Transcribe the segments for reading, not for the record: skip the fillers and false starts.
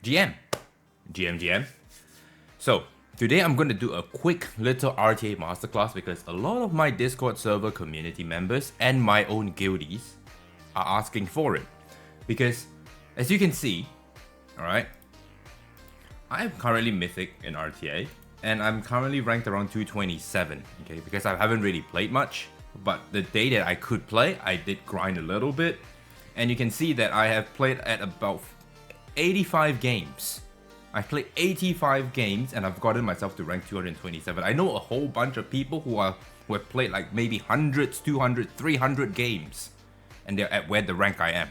GM. So, today I'm going to do a quick little RTA Masterclass because a lot of my Discord server community members and my own guildies are asking for it. Because, as you can see, alright, I am currently Mythic in RTA and I'm currently ranked around 227, okay, because I haven't really played much. But the day that I could play, I did grind a little bit. And you can see that I have played at about 85 games. I've played 85 games and I've gotten myself to rank 227. I know a whole bunch of people who have played like maybe hundreds, 200, 300 games. And they're at where the rank I am.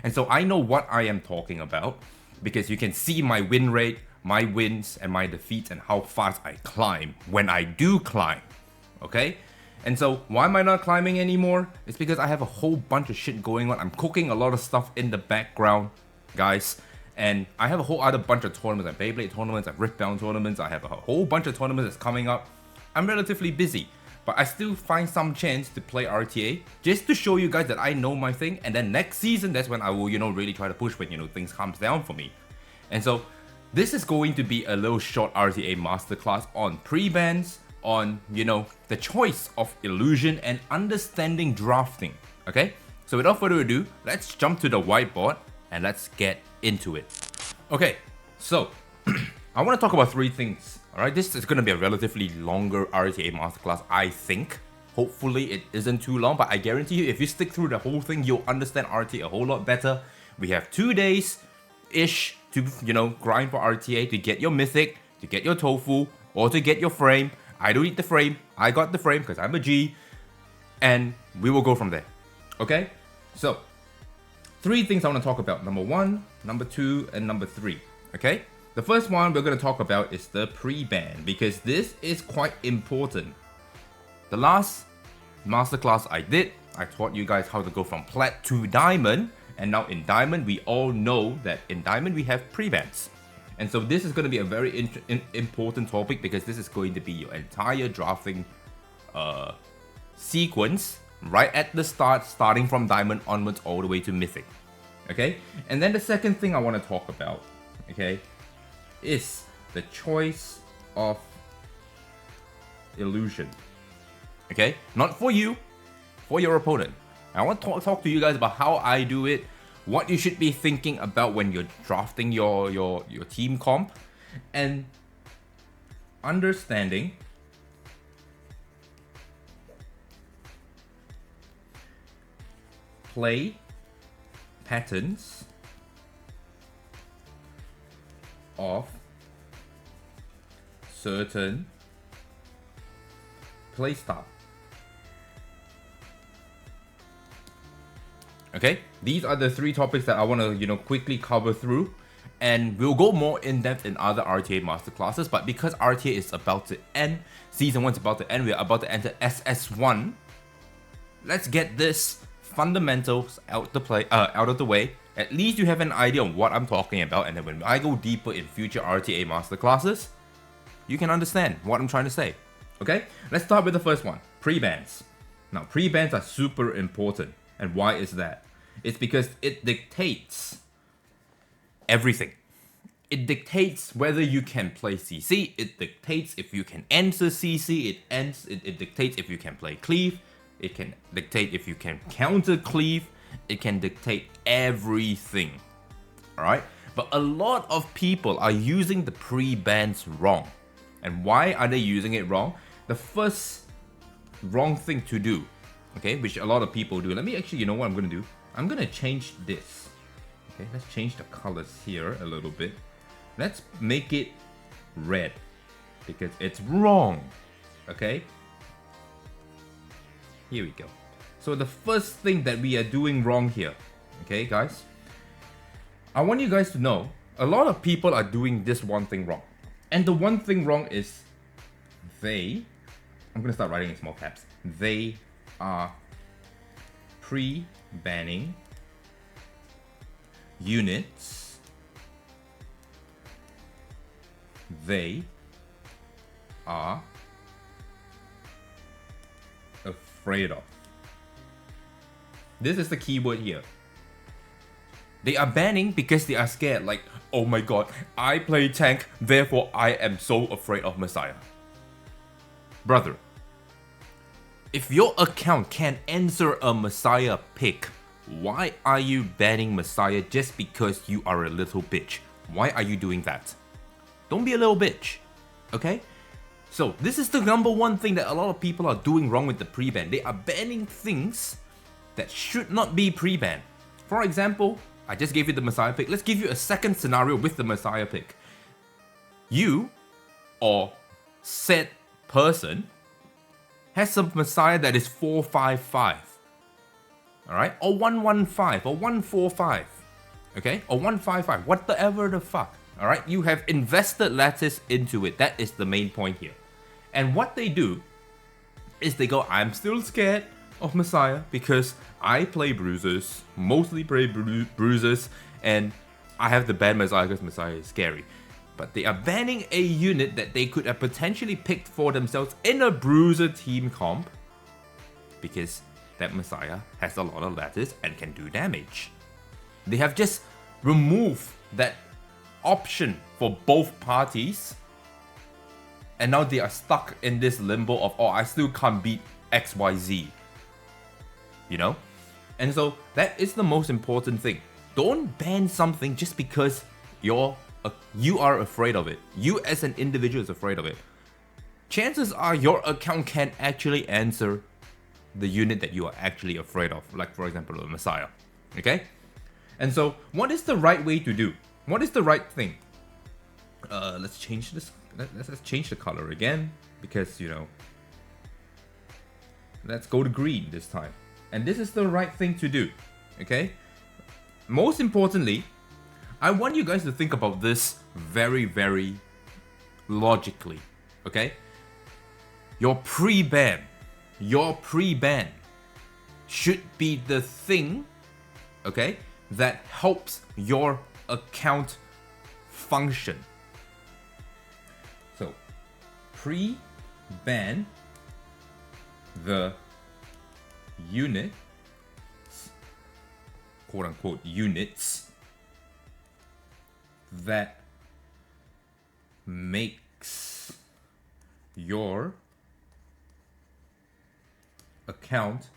And so I know what I am talking about. Because you can see my win rate, my wins and my defeats and how fast I climb when I do climb. Okay? And so, why am I not climbing anymore? It's because I have a whole bunch of shit going on. I'm cooking a lot of stuff in the background, guys. And I have a whole other bunch of tournaments. I have Beyblade tournaments, I have Riftbound tournaments, I have a whole bunch of tournaments that's coming up. I'm relatively busy, but I still find some chance to play RTA just to show you guys that I know my thing. And then next season, that's when I will, really try to push when, things calms down for me. And so, this is going to be a little short RTA masterclass on prebans, on, the choice of illusion and understanding drafting, okay? So without further ado, let's jump to the whiteboard and let's get into it. Okay, so I want to talk about three things, alright? This is going to be a relatively longer RTA masterclass, I think. Hopefully it isn't too long, but I guarantee you if you stick through the whole thing, you'll understand RTA a whole lot better. We have 2 days-ish to, grind for RTA to get your mythic, to get your tofu, or to get your frame. I don't need the frame, I got the frame because I'm a G, and we will go from there, okay? So, 3 things I want to talk about, number 1, number 2, and number 3, okay? The first one we're going to talk about is the pre-ban, because this is quite important. The last masterclass I did, I taught you guys how to go from plat to diamond, and now in diamond, we all know that in diamond we have pre-bans. And so this is going to be a very important topic because this is going to be your entire drafting sequence right at the start, starting from diamond onwards all the way to mythic. Okay? And then the second thing I want to talk about, okay, is the choice of illusion. Okay? Not for you, for your opponent. I want to talk to you guys about how I do it, what you should be thinking about when you're drafting your team comp, and understanding play patterns of certain playstyle. Okay, these are the 3 topics that I want to, quickly cover through, and we'll go more in depth in other RTA masterclasses. But because RTA is about to end, season 1 is about to end, we're about to enter SS1. Let's get this fundamentals out of the way. At least you have an idea of what I'm talking about, and then when I go deeper in future RTA masterclasses, you can understand what I'm trying to say. Okay, let's start with the first one, pre-bans. Now, pre-bans are super important. And why is that? It's because it dictates everything. It dictates whether you can play CC. It dictates if you can enter CC. It dictates if you can play cleave. It can dictate if you can counter cleave. It can dictate everything. Alright? But a lot of people are using the pre-bans wrong. And why are they using it wrong? The first wrong thing to do, okay, which a lot of people do. Let me actually, what I'm going to do? I'm going to change this. Okay, let's change the colors here a little bit. Let's make it red because it's wrong. Okay? Here we go. So the first thing that we are doing wrong here, okay, guys? I want you guys to know a lot of people are doing this one thing wrong. And the one thing wrong is I'm going to start writing in small caps. They are pre-banning units they are afraid of. This is the keyword here. They are banning because they are scared, like, oh my god, I play tank, therefore I am so afraid of Messiah. Brother, if your account can answer a Messiah pick, why are you banning Messiah just because you are a little bitch? Why are you doing that? Don't be a little bitch, okay? So this is the number one thing that a lot of people are doing wrong with the pre-ban. They are banning things that should not be pre-banned. For example, I just gave you the Messiah pick. Let's give you a second scenario with the Messiah pick. You, or said person, has a Messiah that is 455. Alright? Or 115, or 145. Okay? Or 155, whatever the fuck. Alright? You have invested lattice into it. That is the main point here. And what they do is they go, I'm still scared of Messiah because I play bruisers, mostly play bruisers, and I have to ban Messiah because Messiah is scary. But they are banning a unit that they could have potentially picked for themselves in a bruiser team comp because that Messiah has a lot of lattice and can do damage. They have just removed that option for both parties, and now they are stuck in this limbo of, oh, I still can't beat XYZ. You know? And so that is the most important thing. Don't ban something just because you are afraid of it. You as an individual is afraid of it. Chances are your account can actually answer the unit that you are actually afraid of. Like, for example, a Messiah. Okay? And so what is the right way to do? What is the right thing? Let's change this. Let's change the color again, because, you know, let's go to green this time. And this is the right thing to do, okay? Most importantly, I want you guys to think about this very, very logically, okay? Your pre-ban should be the thing, okay, that helps your account function. So, pre-ban the units, quote unquote units, that makes your account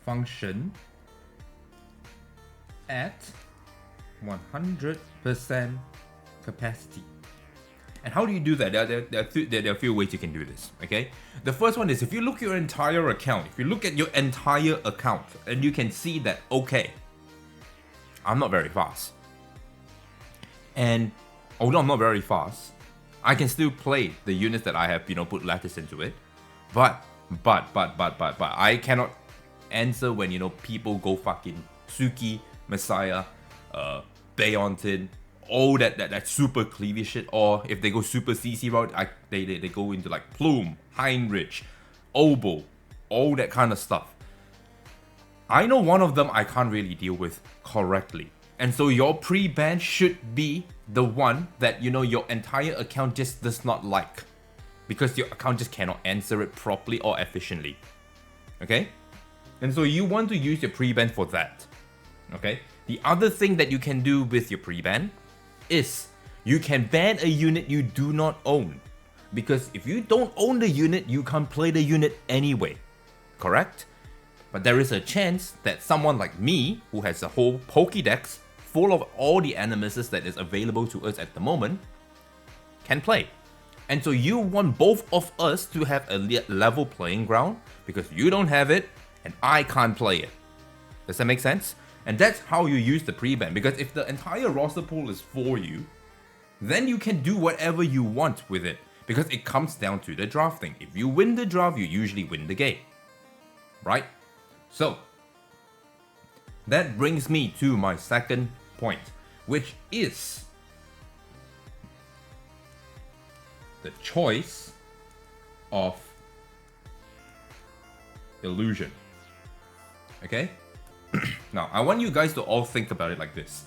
function at 100% capacity. And how do you do that? There are a few ways you can do this, okay? The first one is, if you look at your entire account, and you can see that, okay, I'm not very fast. And although I'm not very fast, I can still play the units that I have, you know, put lattice into it. But I cannot answer when, you know, people go fucking Suki, Messiah, Bayontin, all that super cleavy shit, or if they go super CC route, they go into like Plume, Heinrich, Obo, all that kind of stuff. I know one of them I can't really deal with correctly. And so your pre-ban should be the one that, you know, your entire account just does not like, because your account just cannot answer it properly or efficiently. Okay? And so you want to use your pre-ban for that. Okay? The other thing that you can do with your pre-ban is you can ban a unit you do not own. Because if you don't own the unit, you can't play the unit anyway. Correct? But there is a chance that someone like me, who has a whole Pokédex full of all the animuses that is available to us at the moment, can play. And so you want both of us to have a level playing ground, because you don't have it and I can't play it. Does that make sense? And that's how you use the pre-ban, because if the entire roster pool is for you, then you can do whatever you want with it, because it comes down to the drafting. If you win the draft, you usually win the game, right? So, that brings me to my second point, which is the choice of illusion. Okay? Now, I want you guys to all think about it like this.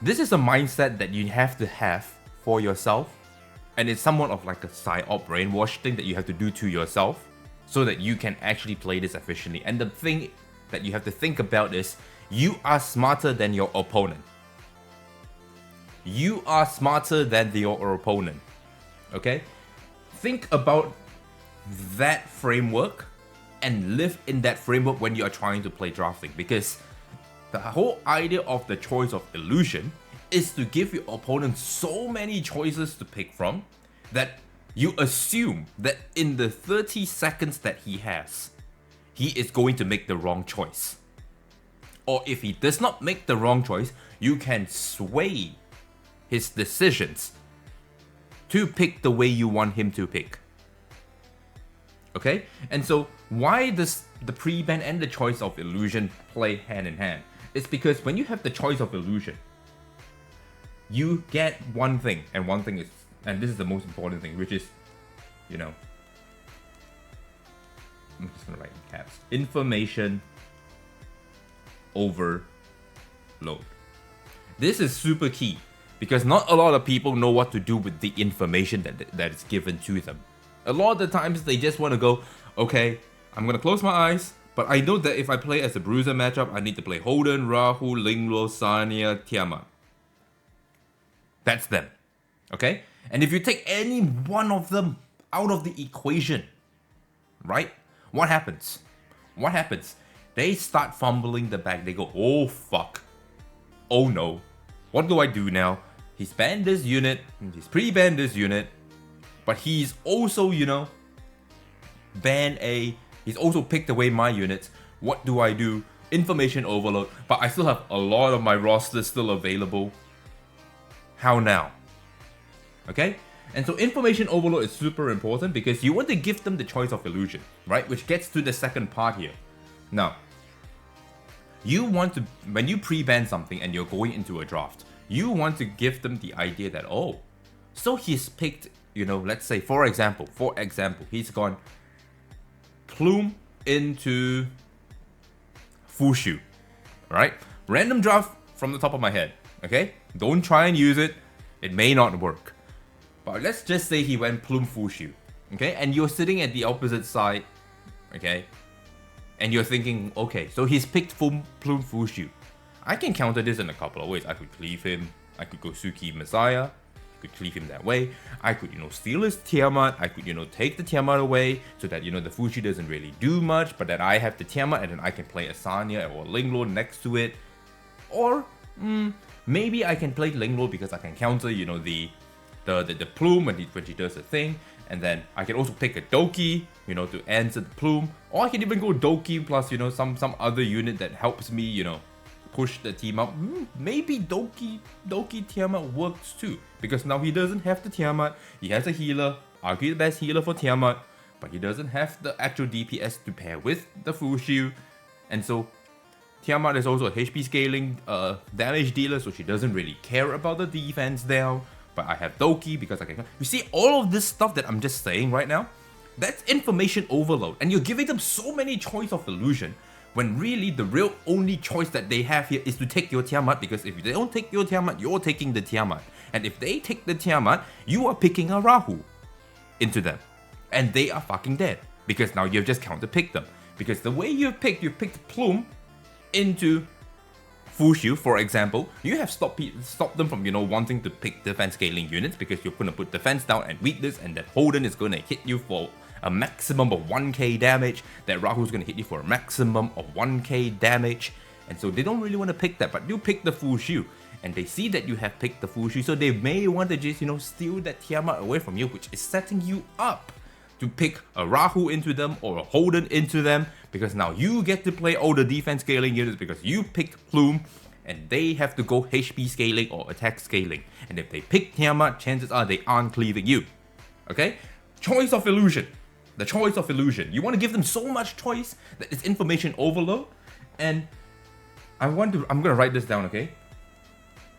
This is a mindset that you have to have for yourself, and it's somewhat of like a psyop brainwash thing that you have to do to yourself. so that you can actually play this efficiently. And the thing that you have to think about is, you are smarter than your opponent. You are smarter than your opponent. Okay? Think about that framework and live in that framework when you are trying to play drafting, because the whole idea of the choice of illusion is to give your opponent so many choices to pick from that you assume that in the 30 seconds that he has, he is going to make the wrong choice. Or if he does not make the wrong choice, you can sway his decisions to pick the way you want him to pick. Okay? And so why does the pre-ban and the choice of illusion play hand in hand? It's because when you have the choice of illusion, you get one thing, and one thing is, and this is the most important thing, which is, you know, I'm just gonna write in caps, information overload. This is super key, because not a lot of people know what to do with the information that is given to them. A lot of the times they just want to go, okay, I'm gonna close my eyes, but I know that if I play as a bruiser matchup, I need to play Holden, Rahu, Linglo, Sanya, Tiamat. That's them. Okay? And if you take any one of them out of the equation, right? What happens? What happens? They start fumbling the bag. They go, oh fuck. Oh no. What do I do now? He's banned this unit. He's pre-banned this unit. But he's also, you know, he's also picked away my units. What do I do? Information overload. But I still have a lot of my rosters still available. How now? Okay? And so information overload is super important because you want to give them the choice of illusion, right? Which gets to the second part here. Now, you want to, when you pre-ban something and you're going into a draft, you want to give them the idea that, oh, so he's picked, you know, let's say, for example, he's gone Plume into Fushu, right? Random draft from the top of my head, okay? Don't try and use it. It may not work. But let's just say he went Plume Fushu, okay? And you're sitting at the opposite side, okay? And you're thinking, okay, so he's picked Plume Fushu. I can counter this in a couple of ways. I could cleave him. I could go Suki Messiah. I could cleave him that way. I could, you know, steal his Tiamat. I could, you know, take the Tiamat away so that, you know, the Fushu doesn't really do much, but that I have the Tiamat and then I can play Asanya or Linglo next to it. Or, maybe I can play Linglo because I can counter, you know, the Plume when she does the thing. And then I can also pick a Doki, you know, to answer the Plume. Or I can even go Doki plus, you know, some other unit that helps me, you know, push the team up. Maybe Doki Tiamat works too. Because now he doesn't have the Tiamat. He has a healer, arguably the best healer for Tiamat. But he doesn't have the actual DPS to pair with the Fushu. And so Tiamat is also a HP scaling damage dealer, so she doesn't really care about the defense there. But I have Doki because I can... You see all of this stuff that I'm just saying right now? That's information overload. And you're giving them so many choice of illusion, when really the real only choice that they have here is to take your Tiamat, because if they don't take your Tiamat, you're taking the Tiamat. And if they take the Tiamat, you are picking a Rahu into them. And they are fucking dead. Because now you've just counter-picked them. Because the way you picked Plume into Fushu, for example, you have stopped them from, you know, wanting to pick defense scaling units, because you're going to put defense down and weakness, and that Holden is going to hit you for a maximum of 1k damage, that Rahu's going to hit you for a maximum of 1k damage, and so they don't really want to pick that, but you pick the Fushu, and they see that you have picked the Fushu, so they may want to just, you know, steal that Tiamat away from you, which is setting you up to pick a Rahu into them or a Holden into them, because now you get to play all the defense scaling units because you picked Plume, and they have to go HP scaling or attack scaling. And if they pick Tiamat, chances are they aren't cleaving you. Okay? Choice of illusion. The choice of illusion. You want to give them so much choice that it's information overload. And I'm gonna write this down, okay?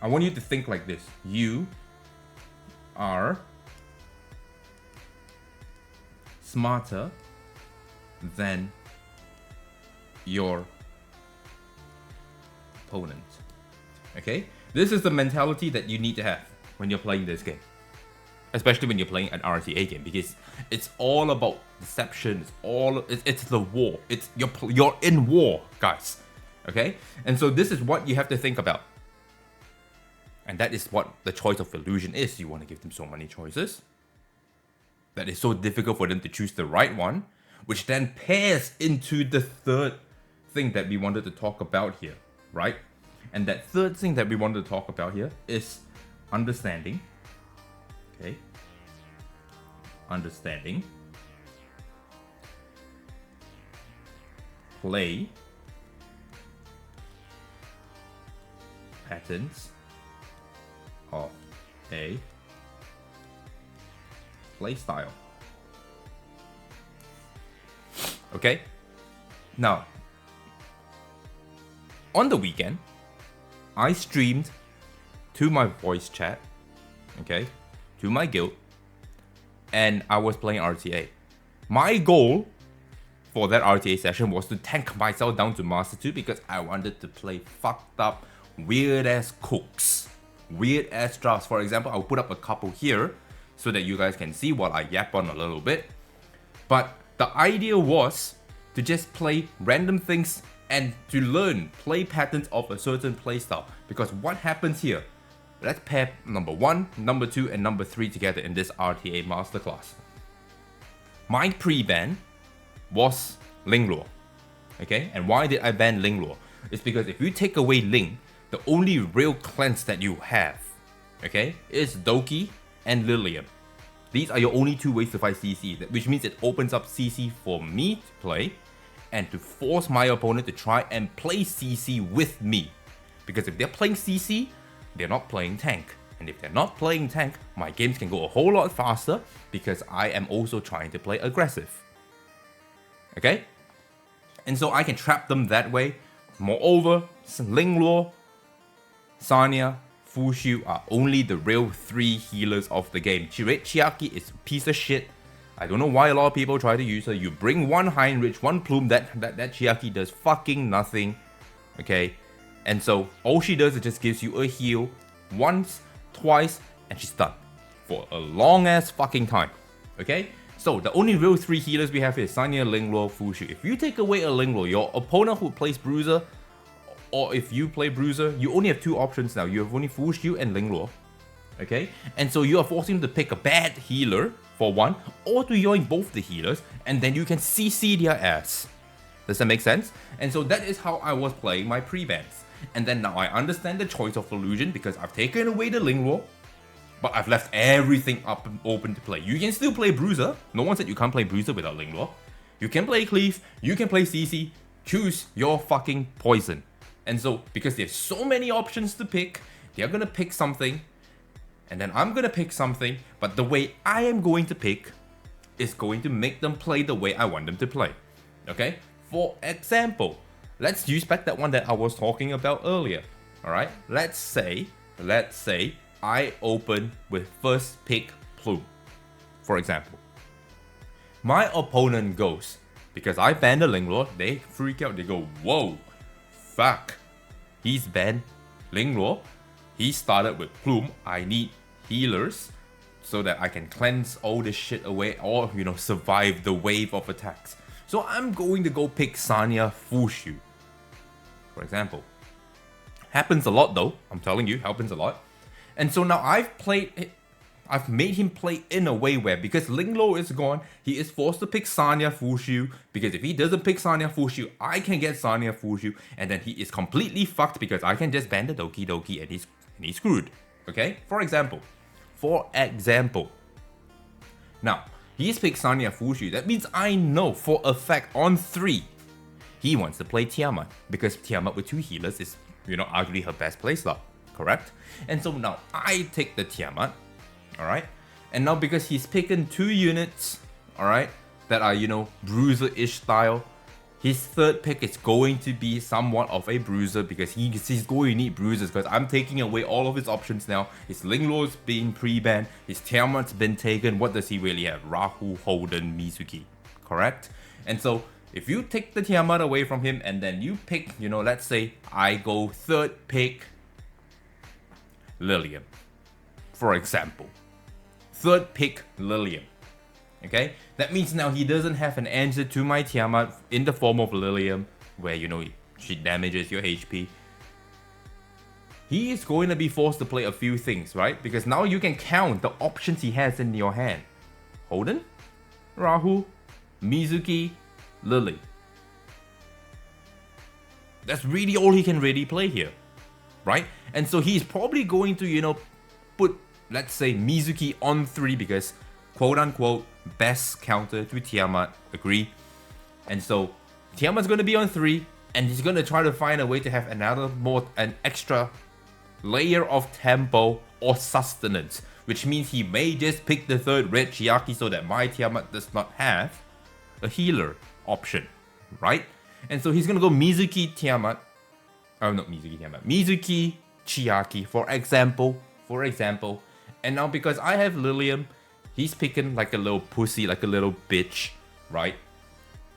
I want you to think like this. You are smarter than your opponent. Okay? This is the mentality that you need to have when you're playing this game. especially when you're playing an RTA game, because it's all about deception. It's the war. You're in war, guys. Okay, and so this is what you have to think about, and that is what the choice of illusion is. You want to give them so many choices that it's so difficult for them to choose the right one, which then pairs into the third thing that we wanted to talk about here, right? And that third thing that we wanted to talk about here is understanding. Okay, understanding play patterns of a playstyle. Okay, now on the weekend I streamed to my voice chat, okay, to my guild, and I was playing RTA. My goal for that RTA session was to tank myself down to Master 2 because I wanted to play fucked up, weird ass cooks, weird ass drafts. For example, I'll put up a couple here so that you guys can see while I yap on a little bit. But the idea was to just play random things and to learn play patterns of a certain playstyle. Because what happens here, let's pair number 1, number 2, and number 3 together in this RTA Masterclass. My pre-ban was Linglore. Okay, and why did I ban Linglore? It's because if you take away Ling, the only real cleanse that you have, okay, is Doki and Lilium. These are your only two ways to fight CC, which means it opens up CC for me to play and to force my opponent to try and play CC with me. Because if they're playing CC, they're not playing tank. And if they're not playing tank, my games can go a whole lot faster because I am also trying to play aggressive. Okay? And so I can trap them that way. Moreover, Linglore, Sanya, Fushu are only the real 3 healers of the game. Chiaki is a piece of shit. I don't know why a lot of people try to use her. You bring one Heinrich, one Plume, that Chiaki does fucking nothing. Okay? And so all she does is just gives you a heal once, twice, and she's done. For a long ass fucking time. Okay? So the only real 3 healers we have here is Sanya, Linglore, Fushu. If you take away a Linglore, your opponent who plays Bruiser, or if you play Bruiser, you only have 2 options now. You have only Fushu and Linglore. Okay? And so you are forcing them to pick a bad healer for one, or to join both the healers, and then you can CC their ass. Does that make sense? And so that is how I was playing my pre-bans. And then now I understand the choice of illusion because I've taken away the Linglore, but I've left everything up and open to play. You can still play Bruiser. No one said you can't play Bruiser without Linglore. You can play Cleave, you can play CC. Choose your fucking poison. And so, because there's so many options to pick, they're gonna pick something, and then I'm gonna pick something, but the way I am going to pick is going to make them play the way I want them to play. Okay? For example, let's use back that one that I was talking about earlier. Alright? Let's say I open with first pick Plume, for example. My opponent goes, because I banned the Linglore, they freak out, they go, whoa, fuck, he's banned Linglore, he started with Plume, I need healers so that I can cleanse all this shit away or, you know, survive the wave of attacks. So I'm going to go pick Sanya Fushu, for example. Happens a lot though, I'm telling you, happens a lot. And so now I've made him play in a way where, because Linglore is gone, he is forced to pick Sanya Fushu, because if he doesn't pick Sanya Fushu, I can get Sanya Fushu, and then he is completely fucked because I can just ban the Doki and he's screwed. Okay? For example. Now, he's picked Sanya Fushu. That means I know for a fact on 3, he wants to play Tiamat, because Tiamat with 2 healers is, you know, arguably her best playstyle. Correct? And so now I take the Tiamat, alright? And now because he's picking 2 units, alright, that are, you know, Bruiser-ish style, his third pick is going to be somewhat of a Bruiser because he's going to need Bruisers, because I'm taking away all of his options now. His Linglore's been pre-banned, his Tiamat's been taken. What does he really have? Rahu, Holden, Mizuki. Correct? And so if you take the Tiamat away from him and then you pick, you know, let's say I go third pick Lilium, for example. third pick Lilium. Okay, that means now he doesn't have an answer to my Tiamat in the form of Lilium, where you know she damages your HP. He is going to be forced to play a few things, right? Because now you can count the options he has in your hand. Holden, Rahu, Mizuki, Lily. That's really all he can really play here, right? And so he's probably going to, you know, put, let's say, Mizuki on 3 because, quote unquote, best counter to Tiamat, agree? And so Tiamat's going to be on 3, and he's going to try to find a way to have an extra layer of tempo or sustenance, which means he may just pick the third red Chiaki so that my Tiamat does not have a healer option, right? And so he's gonna go Mizuki Tiamat, not Mizuki Tiamat, Mizuki Chiaki, for example, and now because I have Lilium, he's picking like a little pussy, like a little bitch, right?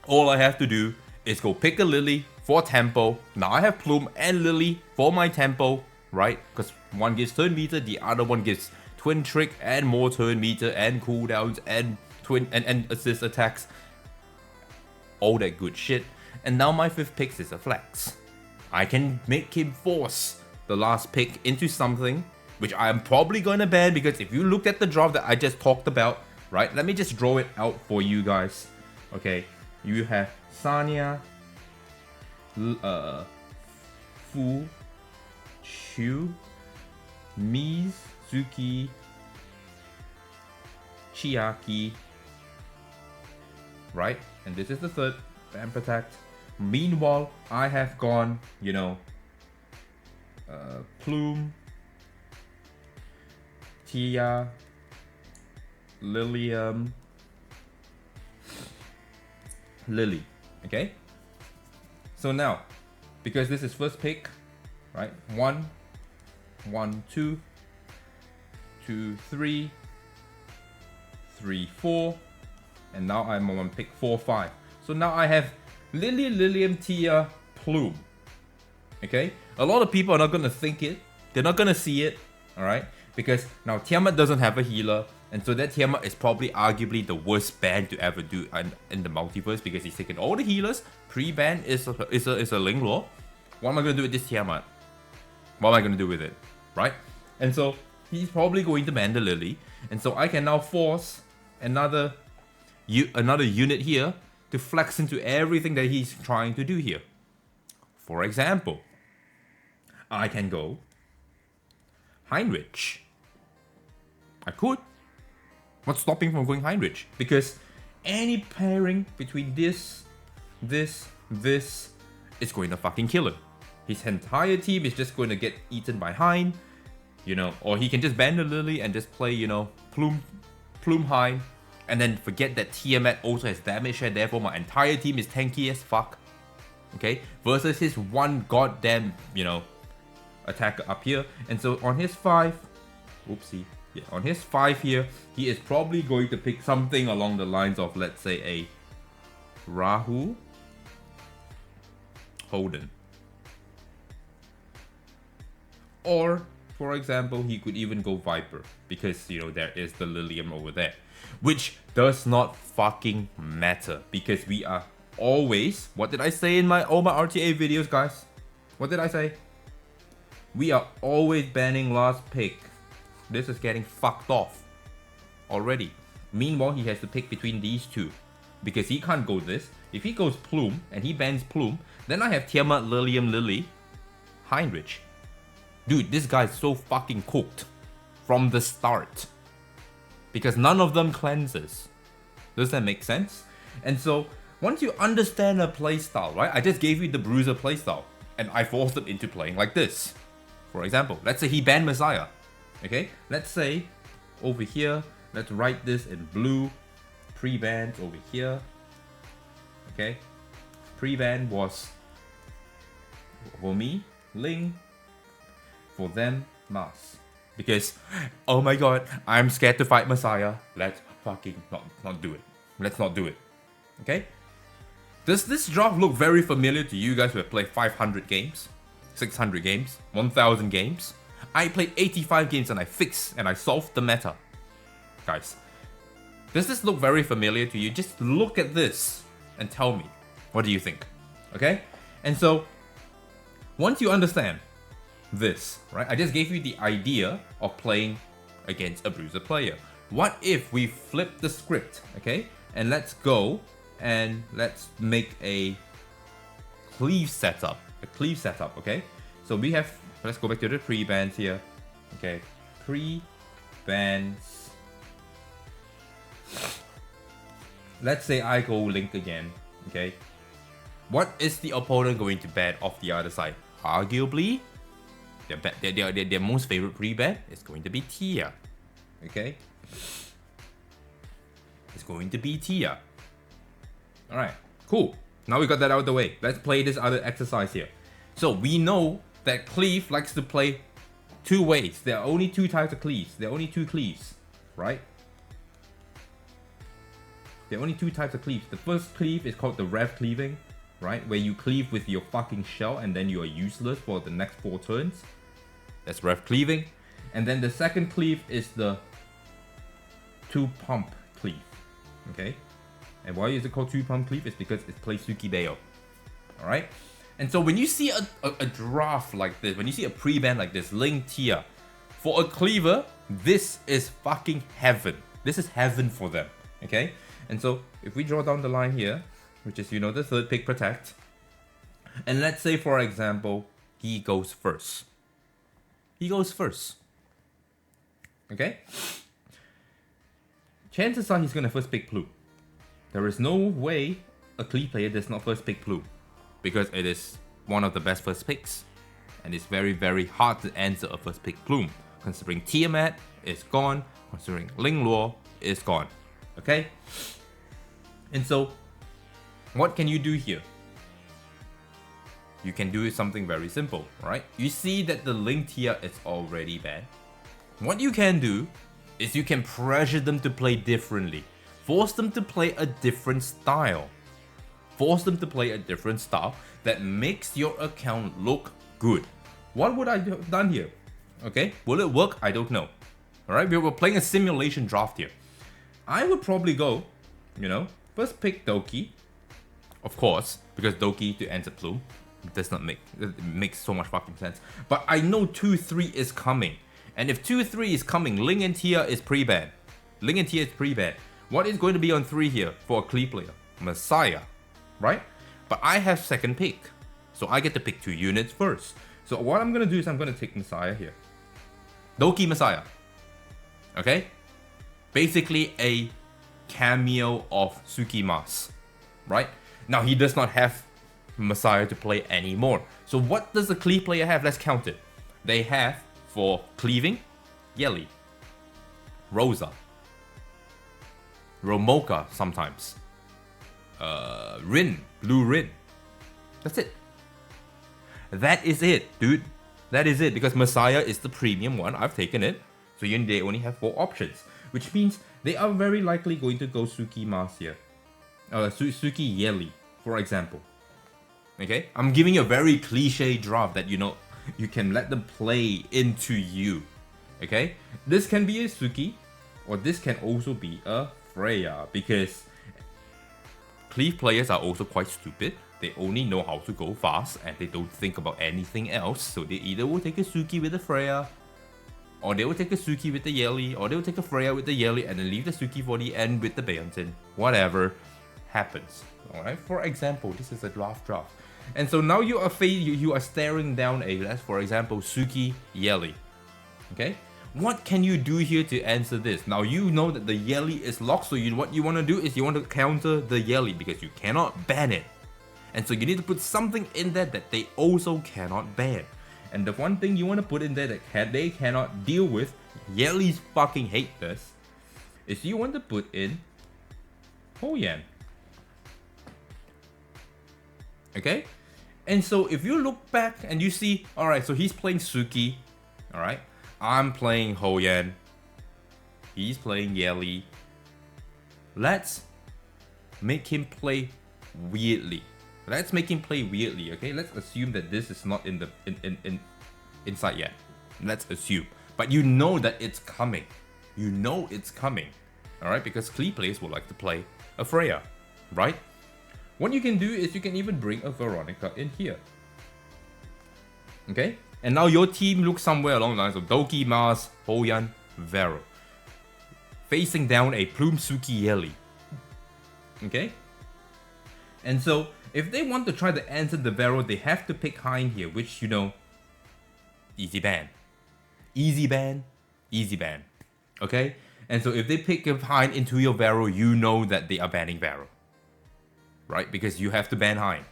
All I have to do is go pick a Lily for tempo. Now I have Plume and Lily for my tempo, right? Because one gives turn meter, the other one gives twin trick and more turn meter and cooldowns and and assist attacks, all that good shit. And now my 5th pick is a flex. I can make him force the last pick into something which I am probably going to ban, because if you look at the draft that I just talked about, right? Let me just draw it out for you guys. Okay, you have Sanya, Fu, Chu, Mizuki, Chiaki, right? And this is the 3rd, ban protect. Meanwhile, I have gone, you know, Plume, Tia, Lilium, Lily, okay? So now, because this is first pick, right? 1, 1, 2, 2, 3, 3, 4, and now I'm on pick 4, 5. So now I have Lily, Lilium, Tia, Plume. Okay? A lot of people are not gonna think it. They're not gonna see it. Alright? Because now Tiamat doesn't have a healer. And so that Tiamat is probably arguably the worst ban to ever do in the multiverse, because he's taken all the healers. Pre-ban is a Linglor. What am I gonna do with this Tiamat? What am I gonna do with it? Right? And so he's probably going to ban the Lily. And so I can now force another unit here to flex into everything that he's trying to do here. For example, I can go Heinrich. I could. What's stopping from going Heinrich? Because any pairing between this is going to fucking kill him. His entire team is just going to get eaten by Hein, you know, or he can just ban the Lily and just play, you know, Plume Hein, and then forget that Tiamat also has damage share, therefore my entire team is tanky as fuck. Okay, versus his one goddamn, you know, attacker up here. And so on his 5, oopsie, yeah, on his 5 here, he is probably going to pick something along the lines of, let's say, a Rahu, Holden. Or, for example, he could even go Viper, because, you know, there is the Lilium over there. Which does not fucking matter, because we are always, what did I say in all my RTA videos, guys? What did I say? We are always banning last pick. This is getting fucked off already. Meanwhile, he has to pick between these two, because he can't go this. If he goes Plume and he bans Plume, then I have Tiamat, Lilium, Lily, Heinrich. Dude, this guy is so fucking cooked from the start, because none of them cleanses. Does that make sense? And so once you understand a playstyle, right? I just gave you the bruiser playstyle, and I forced him into playing like this. For example, let's say he banned Messiah. Okay, let's say over here, let's write this in blue. Pre-ban over here. Okay, pre-ban was for me, Ling. For them, Mars. Because, oh my god, I'm scared to fight Messiah. Let's fucking not do it. Let's not do it. Okay? Does this draft look very familiar to you guys who have played 500 games? 600 games? 1000 games? I played 85 games and I fixed and I solved the meta. guys. Does this look very familiar to you? Just look at this and tell me, what do you think? Okay? And so, once you understand this, right? I just gave you the idea of playing against a bruiser player. What if we flip the script, okay? And let's go and let's make a cleave setup. Okay? So we have, let's go back to the Prebans here. Okay, Prebans. Let's say I go Link again, okay? What is the opponent going to ban off the other side? Arguably, their most favorite pre-ban is going to be Tia, okay? It's going to be Tia. Alright, cool. Now we got that out of the way. Let's play this other exercise here. So we know that cleave likes to play two ways. There are only two types of cleaves. There are only two cleaves, right? There are only two types of cleaves. The first cleave is called the rev cleaving, right? Where you cleave with your fucking shell and then you are useless for the next 4 turns. That's rev cleaving. And then the second cleave is the 2-pump cleave, okay? And why is it called 2-pump cleave? It's because it plays Tsukibeo, alright? And so when you see a draft like this, when you see a pre-ban like this, Link Tia, for a cleaver, this is fucking heaven. This is heaven for them, okay? And so if we draw down the line here, which is, you know, the third pick protect, and let's say, for example, he goes first. He goes first, okay? Chances are he's gonna first pick Plume. There is no way a cleave player does not first pick Plume, because it is one of the best first picks, and it's very, very hard to answer a first pick Plume, considering Tiamat is gone, considering Lingluo is gone, okay? And so, what can you do here? You can do something very simple, right? You see that the Link Tia is already banned. What you can do is you can pressure them to play differently. Force them to play a different style. Force them to play a different style that makes your account look good. What would I have done here? Okay, will it work? I don't know. Alright, we were playing a simulation draft here. I would probably go, you know, first pick Doki. Of course, because Doki to answer Plume does not make, it makes so much fucking sense. But I know 2-3 is coming. And if 2-3 is coming, Ling and Tia is pre-ban. Ling and Tia is pre-ban. What is going to be on 3 here for a cleave player? Messiah, right? But I have second pick. So I get to pick 2 units first. So what I'm going to do is I'm going to take Messiah here. Doki Messiah. Okay? Basically a cameo of Tsukimas, right? Now he does not have Messiah to play anymore. So what does the cleave player have? Let's count it. They have, for cleaving, Yeli, Rosa, Romoka sometimes, Rin, Blue Rin. That's it. That is it, dude. That is it, because Messiah is the premium one. I've taken it. So they only have 4 options, which means they are very likely going to go Tsukimas here. Suki Yeli, for example. Okay? I'm giving you a very cliche draft that, you know, you can let them play into you. Okay? This can be a Suki, or this can also be a Freya, because cleave players are also quite stupid. They only know how to go fast, and they don't think about anything else. So they either will take a Suki with a Freya, or they will take a Suki with the Yeli, or they will take a Freya with the Yeli, and then leave the Suki for the end with the Beyonce. Whatever happens. Alright, for example, this is a draft. And so now you are staring down a, let's for example, Suki Yeli. Okay? What can you do here to answer this? Now you know that the Yeli is locked, so what you want to do is you want to counter the Yeli, because you cannot ban it. And so you need to put something in there that they also cannot ban. And the one thing you want to put in there that they cannot deal with, Yelis fucking hate this, is you want to put in Hoyan. Okay? And so if you look back and you see, alright, so he's playing Suki, alright? I'm playing Hoyan. He's playing Yeli. Let's make him play weirdly. Let's make him play weirdly, okay? Let's assume that this is not inside yet. Let's assume. But you know that it's coming. You know it's coming, alright? Because cleave players will like to play a Freya, right? What you can do is you can even bring a Veronica in here. Okay? And now your team looks somewhere along the lines of Doki, Mars, Hoyan, Vero. Facing down a Plume Suki Yeli. Okay? And so, if they want to try to answer the Vero, they have to pick Hein here, which, you know, easy ban. Easy ban, easy ban. Okay? And so if they pick Hein into your Vero, you know that they are banning Vero. Right? Because you have to ban Hein.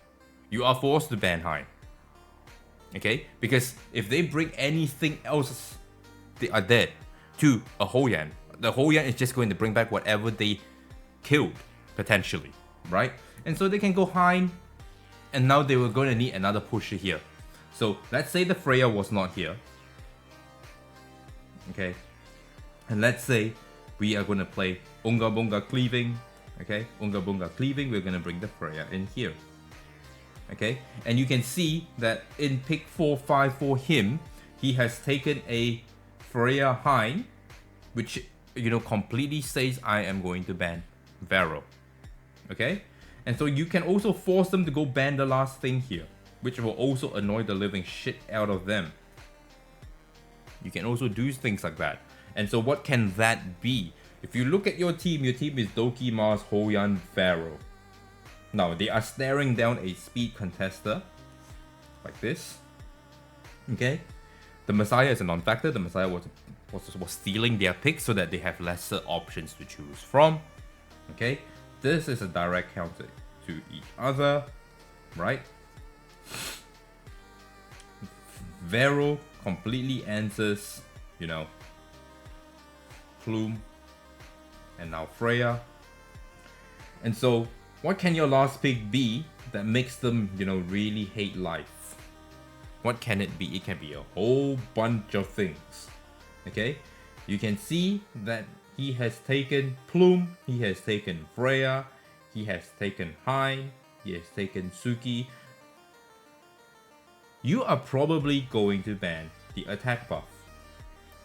You are forced to ban Hein. Okay? Because if they bring anything else, they are dead to a Hoyan. The Hoyan is just going to bring back whatever they killed, potentially. Right? And so they can go Hein, and now they were going to need another pusher here. So let's say the Freya was not here. Okay? And let's say we are going to play Unga Bunga Cleaving. Okay? Unga Bunga Cleaving, we're going to bring the Freya in here. Okay? And you can see that in pick 4-5 for him, he has taken a Freya Hein, which, you know, completely says I am going to ban Vero. Okay? And so you can also force them to go ban the last thing here, which will also annoy the living shit out of them. You can also do things like that. And so what can that be? If you look at your team is Doki, Mars, Hoyan, Vero. Now they are staring down a speed contester like this. Okay? The Messiah is a non-factor. The Messiah was stealing their picks so that they have lesser options to choose from. Okay? This is a direct counter to each other, right? Vero completely answers, you know, Plume, and now Freya. And so, what can your last pick be that makes them, you know, really hate life? What can it be? It can be a whole bunch of things. Okay? You can see that he has taken Plume, he has taken Freya, he has taken Hein, he has taken Suki. You are probably going to ban the attack buff,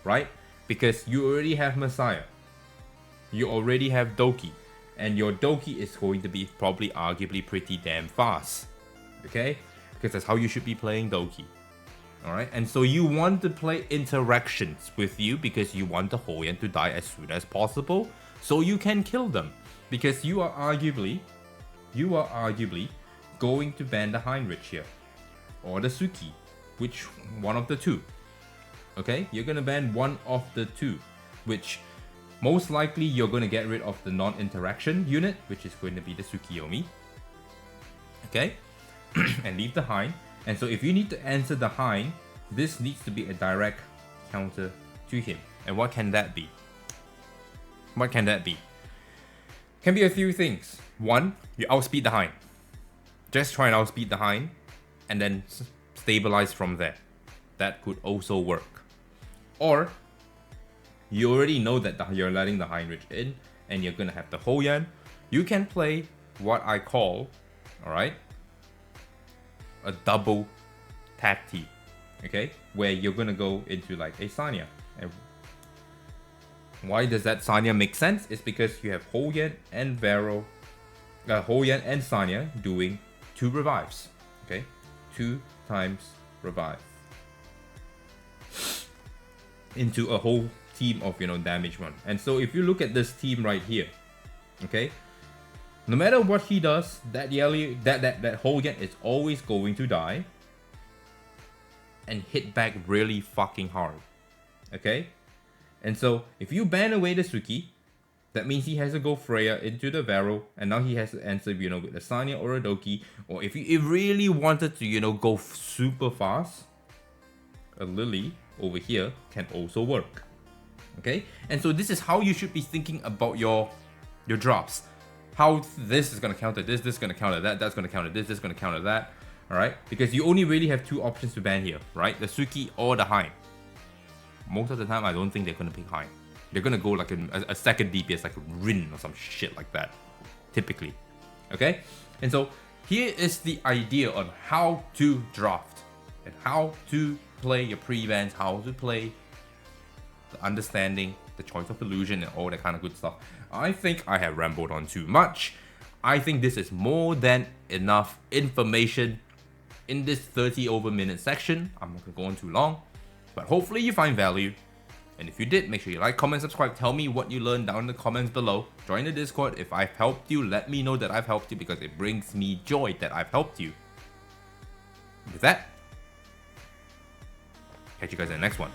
right? Because you already have Messiah, you already have Doki, and your Doki is going to be probably arguably pretty damn fast, okay? Because that's how you should be playing Doki. Alright, and so you want to play interactions with you because you want the Hoyan to die as soon as possible so you can kill them. Because you are arguably going to ban the Heinrich here. Or the Suki, which one of the two. Okay, you're gonna ban one of the two, which most likely you're gonna get rid of the non-interaction unit, which is going to be the Tsukiyomi. Okay, and leave the Hein. And so if you need to answer the Hein, this needs to be a direct counter to him. And what can that be? What can that be? Can be a few things. One, you outspeed the Hein. Just try and outspeed the Hein and then stabilize from there. That could also work. Or, you already know that you're letting the Heinrich in and you're gonna have the Hoyan. You can play what I call, alright, a double tag team, okay, where you're gonna go into like a Sanya. And why does that Sanya make sense? It's because you have Hoyan and Vero, Hoyan and Sanya doing 2 revives, okay, 2 times revive into a whole team of, you know, damage one. And so if you look at this team right here, okay, no matter what he does, that Yeli, that Hoyan is always going to die and hit back really fucking hard. Okay? And so if you ban away the Suki, that means he has to go Freya into the Vero, and now he has to answer, you know, with a Sanya or a Doki. Or if you really wanted to, you know, go super fast, a Lily over here can also work. Okay? And so this is how you should be thinking about your drops. How this is going to counter this is going to counter that, that's going to counter this is going to counter that. Alright? Because you only really have 2 options to ban here, right? The Suki or the Hein. Most of the time, I don't think they're going to pick Hein. They're going to go like a second DPS, like a Rin or some shit like that. Typically. Okay? And so, here is the idea on how to draft. And how to play your Prebans, how to play the understanding the choice of illusion and all that kind of good stuff. I think I have rambled on too much. I think this is more than enough information in this 30 over minute section. I'm not gonna go on too long, but hopefully you find value. And if you did, make sure you like, comment, subscribe. Tell me what you learned down in the comments below. Join the Discord. If I've helped you, let me know that I've helped you, because it brings me joy that I've helped you. With that, catch you guys in the next one.